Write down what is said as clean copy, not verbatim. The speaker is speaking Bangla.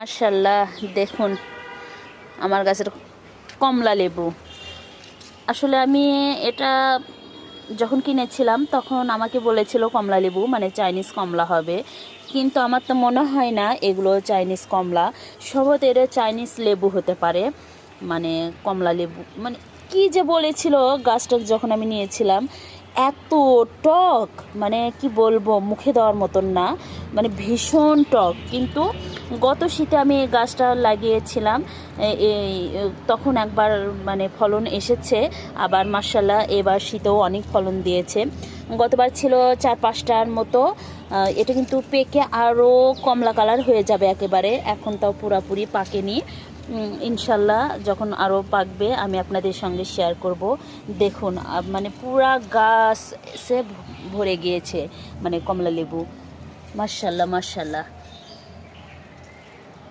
মাশাআল্লাহ, দেখুন আমার গাছের কমলা লেবু। আসলে আমি এটা যখন কিনেছিলাম তখন আমাকে বলেছিল কমলা লেবু মানে চাইনিজ কমলা হবে, কিন্তু আমার তো মনে হয় না এগুলো চাইনিজ কমলা, সম্ভবত এটা চাইনিজ লেবু হতে পারে। মানে কমলা লেবু মানে কি যে বলেছিল, গাছটা যখন আমি নিয়েছিলাম এত টক, মানে কি বলবো, মুখে দেওয়ার মতন না, মানে ভীষণ টক। কিন্তু গত শীতে আমি এই গাছটা লাগিয়েছিলাম, এই তখন একবার মানে ফলন এসেছে, আবার মাশাআল্লাহ এবার শীতেও অনেক ফলন দিয়েছে। গতবার ছিল 4-5টার মতো, এটা কিন্তু পেকে আরও কমলা কালার হয়ে যাবে একেবারে, এখন তাও পুরাপুরি পাকেনি। ইনশাল্লাহ যখন আরও পাকবে আমি আপনাদের সঙ্গে শেয়ার করব। দেখুন মানে পুরা গাছ সে ভরে গিয়েছে মানে কমলা লেবু। মাশাআল্লাহ মাশাআল্লাহ।